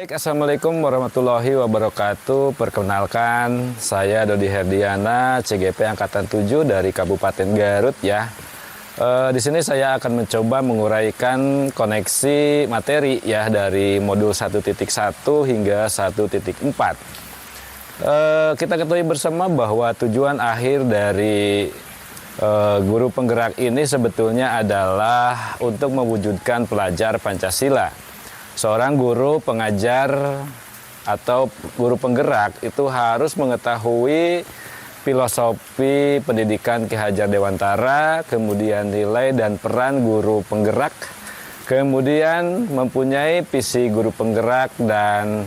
Baik, Assalamualaikum warahmatullahi wabarakatuh. Perkenalkan, saya Dodi Herdiana, CGP Angkatan 7 dari Kabupaten Garut ya. Di sini saya akan mencoba menguraikan koneksi materi ya dari modul 1.1 hingga 1.4. Kita ketahui bersama bahwa tujuan akhir dari guru penggerak ini sebetulnya adalah untuk mewujudkan pelajar Pancasila. Seorang guru pengajar atau guru penggerak itu harus mengetahui filosofi pendidikan Ki Hajar Dewantara, kemudian nilai dan peran guru penggerak, kemudian mempunyai visi guru penggerak dan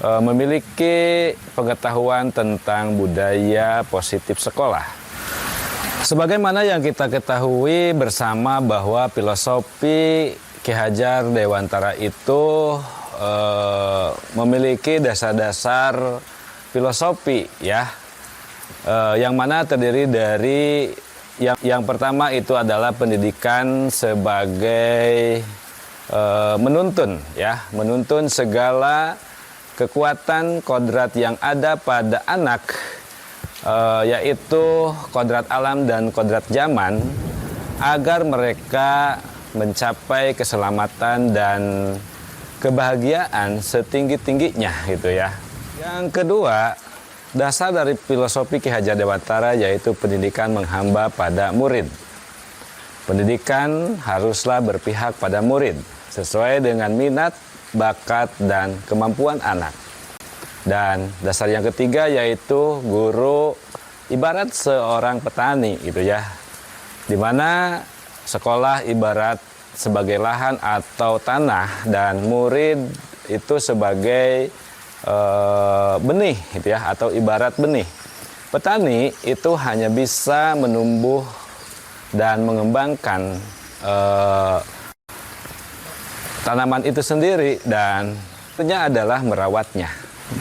memiliki pengetahuan tentang budaya positif sekolah. Sebagaimana yang kita ketahui bersama bahwa filosofi Ki Hajar Dewantara itu memiliki dasar-dasar filosofi ya, yang mana terdiri dari yang pertama itu adalah pendidikan sebagai menuntun ya, menuntun segala kekuatan kodrat yang ada pada anak, yaitu kodrat alam dan kodrat zaman, agar mereka mencapai keselamatan dan kebahagiaan setinggi-tingginya gitu ya. Yang kedua, dasar dari filosofi Ki Hajar Dewantara yaitu pendidikan menghamba pada murid. Pendidikan haruslah berpihak pada murid sesuai dengan minat, bakat, dan kemampuan anak. Dan dasar yang ketiga yaitu guru ibarat seorang petani gitu ya, di mana sekolah ibarat sebagai lahan atau tanah dan murid itu sebagai benih gitu ya, atau ibarat benih. Petani itu hanya bisa menumbuh dan mengembangkan tanaman itu sendiri dan tentunya adalah merawatnya.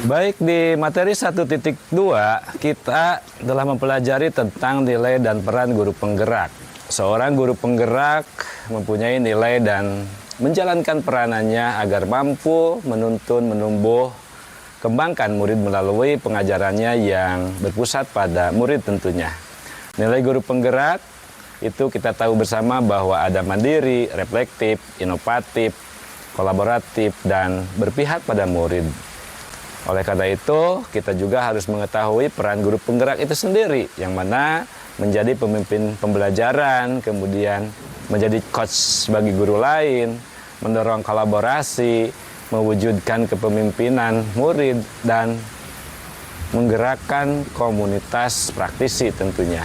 Baik, di materi 1.2 kita telah mempelajari tentang nilai dan peran guru penggerak. Seorang guru penggerak mempunyai nilai dan menjalankan peranannya agar mampu menuntun, menumbuh, kembangkan murid melalui pengajarannya yang berpusat pada murid tentunya. Nilai guru penggerak itu kita tahu bersama bahwa ada mandiri, reflektif, inovatif, kolaboratif, dan berpihak pada murid. Oleh karena itu, kita juga harus mengetahui peran guru penggerak itu sendiri, yang mana menjadi pemimpin pembelajaran, kemudian menjadi coach bagi guru lain, mendorong kolaborasi, mewujudkan kepemimpinan murid, dan menggerakkan komunitas praktisi tentunya.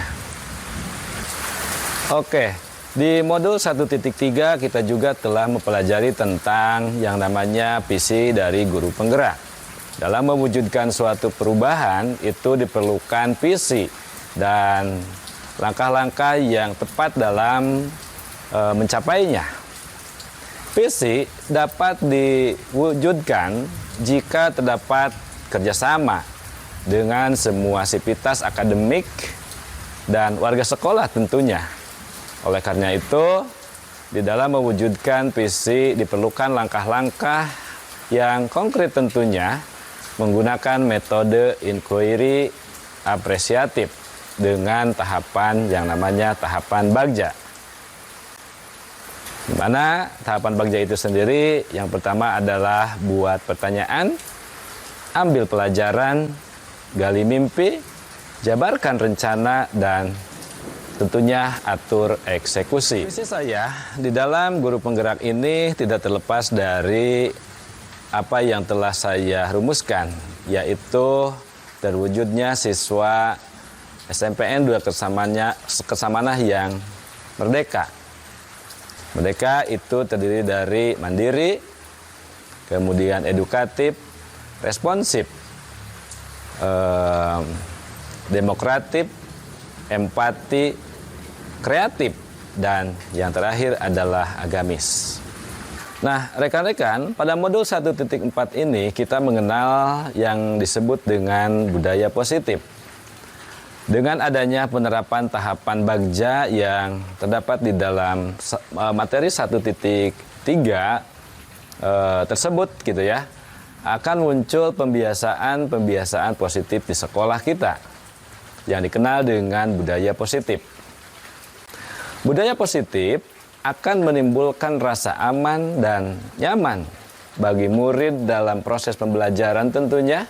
Oke, di modul 1.3 kita juga telah mempelajari tentang yang namanya visi dari guru penggerak. Dalam mewujudkan suatu perubahan itu diperlukan visi dan langkah-langkah yang tepat dalam mencapainya. Visi dapat diwujudkan jika terdapat kerjasama dengan semua sivitas akademik dan warga sekolah tentunya. Oleh karena itu, di dalam mewujudkan visi diperlukan langkah-langkah yang konkret tentunya menggunakan metode inquiry apresiatif dengan tahapan yang namanya tahapan bagja. Di mana tahapan bagja itu sendiri yang pertama adalah buat pertanyaan, ambil pelajaran, gali mimpi, jabarkan rencana, dan tentunya atur eksekusi. Visi saya di dalam guru penggerak ini tidak terlepas dari apa yang telah saya rumuskan, yaitu terwujudnya siswa SMPN 2 Kesamanah yang merdeka. Merdeka itu terdiri dari mandiri, kemudian edukatif, responsif, demokratif, empati, kreatif, dan yang terakhir adalah agamis. Nah, rekan-rekan, pada modul 1.4 ini kita mengenal yang disebut dengan budaya positif. Dengan adanya penerapan tahapan bagja yang terdapat di dalam materi 1.3 tersebut gitu ya, akan muncul pembiasaan-pembiasaan positif di sekolah kita yang dikenal dengan budaya positif. Budaya positif akan menimbulkan rasa aman dan nyaman bagi murid dalam proses pembelajaran tentunya.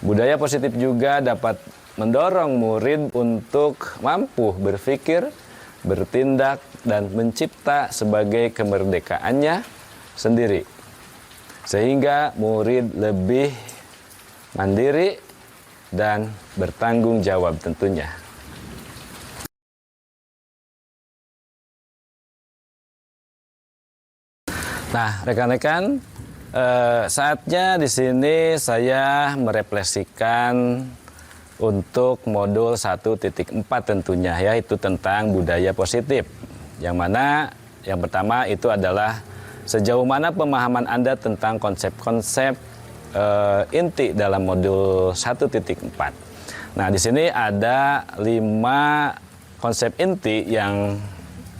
Budaya positif juga dapat mendorong murid untuk mampu berpikir, bertindak, dan mencipta sebagai kemerdekaannya sendiri. Sehingga murid lebih mandiri dan bertanggung jawab tentunya. Nah, rekan-rekan, saatnya di sini saya merefleksikan untuk modul 1.4 tentunya, yaitu tentang budaya positif. Yang mana yang pertama itu adalah sejauh mana pemahaman Anda tentang konsep-konsep inti dalam modul 1.4. Nah, di sini ada 5 konsep inti yang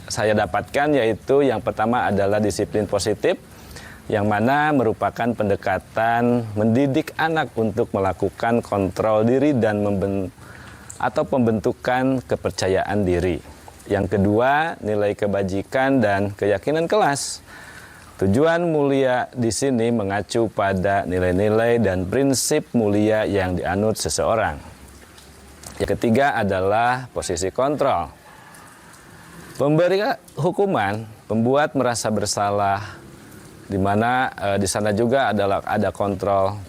saya dapatkan, yaitu yang pertama adalah disiplin positif, yang mana merupakan pendekatan mendidik anak untuk melakukan kontrol diri dan pembentukan kepercayaan diri. Yang kedua, nilai kebajikan dan keyakinan kelas. Tujuan mulia di sini mengacu pada nilai-nilai dan prinsip mulia yang dianut seseorang. Yang ketiga adalah posisi kontrol. Pemberi hukuman, pembuat merasa bersalah, di mana di sana juga ada kontrol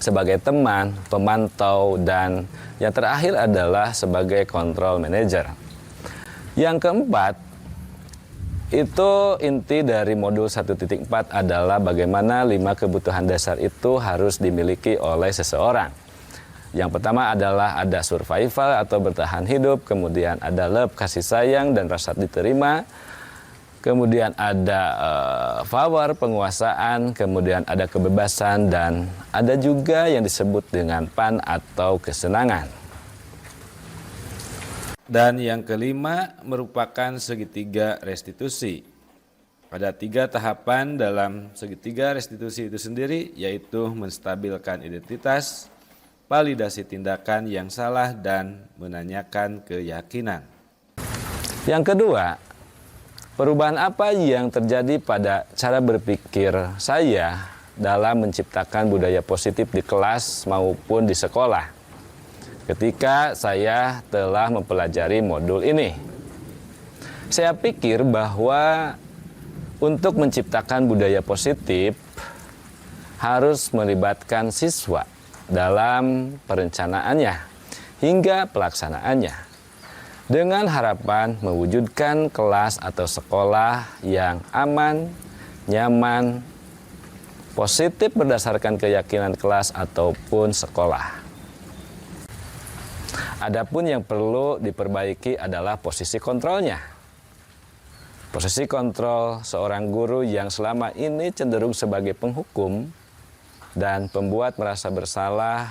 sebagai teman, pemantau, dan yang terakhir adalah sebagai kontrol manager. Yang keempat, itu inti dari modul 1.4 adalah bagaimana 5 kebutuhan dasar itu harus dimiliki oleh seseorang. Yang pertama adalah ada survival atau bertahan hidup, kemudian ada love, kasih sayang dan rasa diterima, kemudian ada power, penguasaan, kemudian ada kebebasan, dan ada juga yang disebut dengan fun atau kesenangan. Dan yang kelima merupakan segitiga restitusi. Ada 3 tahapan dalam segitiga restitusi itu sendiri, yaitu menstabilkan identitas, validasi tindakan yang salah, dan menanyakan keyakinan. Yang kedua, perubahan apa yang terjadi pada cara berpikir saya dalam menciptakan budaya positif di kelas maupun di sekolah ketika saya telah mempelajari modul ini? Saya pikir bahwa untuk menciptakan budaya positif harus melibatkan siswa dalam perencanaannya hingga pelaksanaannya, dengan harapan mewujudkan kelas atau sekolah yang aman, nyaman, positif berdasarkan keyakinan kelas ataupun sekolah. Adapun yang perlu diperbaiki adalah posisi kontrolnya. Posisi kontrol seorang guru yang selama ini cenderung sebagai penghukum dan pembuat merasa bersalah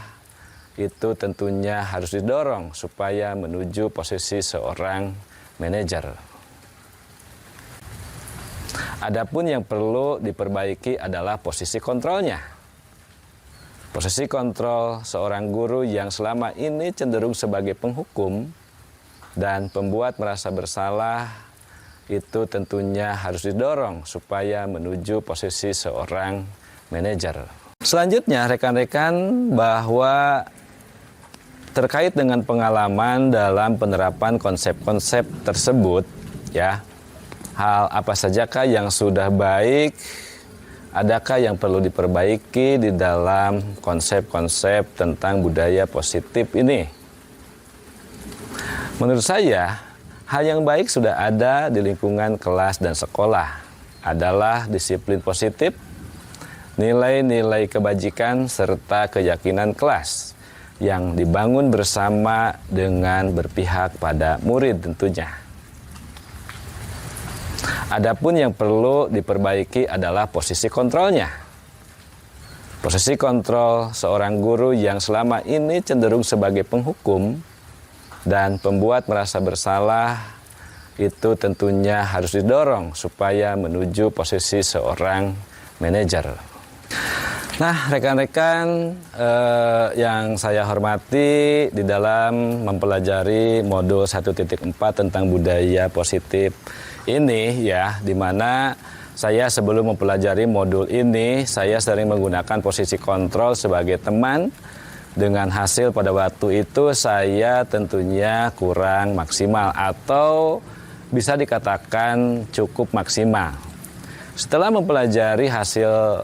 itu tentunya harus didorong supaya menuju posisi seorang manajer. Adapun yang perlu diperbaiki adalah posisi kontrolnya. Posisi kontrol seorang guru yang selama ini cenderung sebagai penghukum dan pembuat merasa bersalah itu tentunya harus didorong supaya menuju posisi seorang manajer. Selanjutnya, rekan-rekan, bahwa terkait dengan pengalaman dalam penerapan konsep-konsep tersebut, ya, hal apa sajakah yang sudah baik, adakah yang perlu diperbaiki di dalam konsep-konsep tentang budaya positif ini? Menurut saya, hal yang baik sudah ada di lingkungan kelas dan sekolah, adalah disiplin positif, nilai-nilai kebajikan, serta keyakinan kelas yang dibangun bersama dengan berpihak pada murid tentunya. Adapun yang perlu diperbaiki adalah posisi kontrolnya. Posisi kontrol seorang guru yang selama ini cenderung sebagai penghukum dan pembuat merasa bersalah itu tentunya harus didorong supaya menuju posisi seorang manajer. Nah, rekan-rekan yang saya hormati di dalam mempelajari modul 1.4 tentang budaya positif ini ya, di mana saya sebelum mempelajari modul ini, saya sering menggunakan posisi kontrol sebagai teman. Dengan hasil pada waktu itu saya tentunya kurang maksimal atau bisa dikatakan cukup maksimal. Setelah mempelajari hasil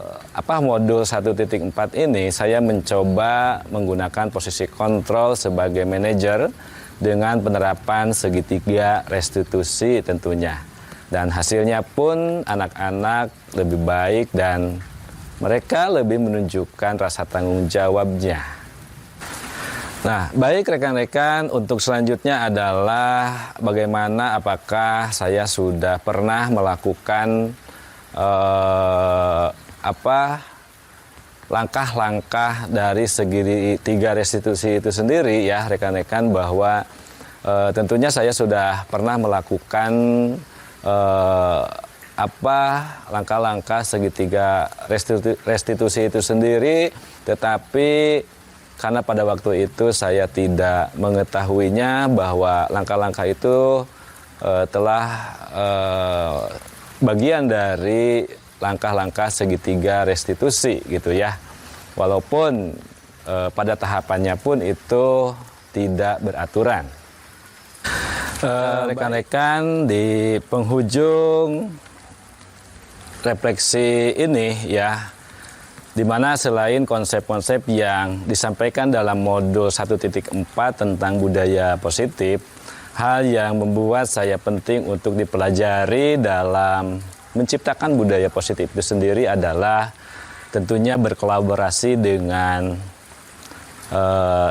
modul 1.4 ini, saya mencoba menggunakan posisi kontrol sebagai manajer dengan penerapan segitiga restitusi tentunya. Dan hasilnya pun anak-anak lebih baik dan mereka lebih menunjukkan rasa tanggung jawabnya. Nah, baik rekan-rekan, untuk selanjutnya adalah bagaimana apakah saya sudah pernah melakukan langkah-langkah dari segitiga restitusi itu sendiri ya rekan-rekan, bahwa tentunya saya sudah pernah melakukan langkah-langkah segitiga restitusi itu sendiri, tetapi karena pada waktu itu saya tidak mengetahuinya bahwa langkah-langkah itu telah bagian dari langkah-langkah segitiga restitusi gitu ya. Walaupun pada tahapannya pun itu tidak beraturan. Rekan-rekan, di penghujung refleksi ini ya, di mana selain konsep-konsep yang disampaikan dalam modul 1.4 tentang budaya positif, hal yang membuat saya penting untuk dipelajari dalam menciptakan budaya positif itu sendiri adalah tentunya berkolaborasi dengan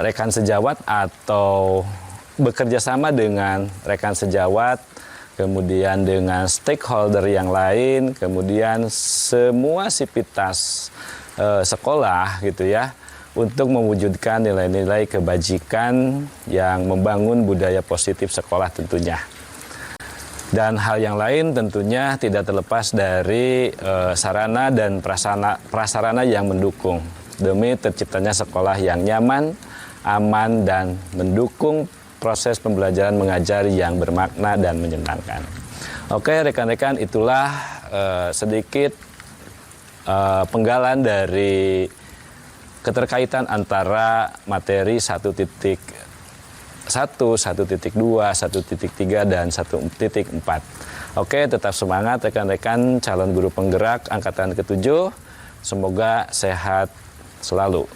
rekan sejawat atau bekerja sama dengan rekan sejawat, kemudian dengan stakeholder yang lain, kemudian semua sivitas sekolah gitu ya, untuk mewujudkan nilai-nilai kebajikan yang membangun budaya positif sekolah tentunya. Dan hal yang lain tentunya tidak terlepas dari sarana dan prasarana yang mendukung demi terciptanya sekolah yang nyaman, aman, dan mendukung proses pembelajaran mengajar yang bermakna dan menyenangkan. Oke rekan-rekan, itulah sedikit penggalan dari keterkaitan antara materi 1.1, 1.2, 1.3, dan 1.4. Oke, tetap semangat rekan-rekan calon guru penggerak angkatan ke-7. Semoga sehat selalu.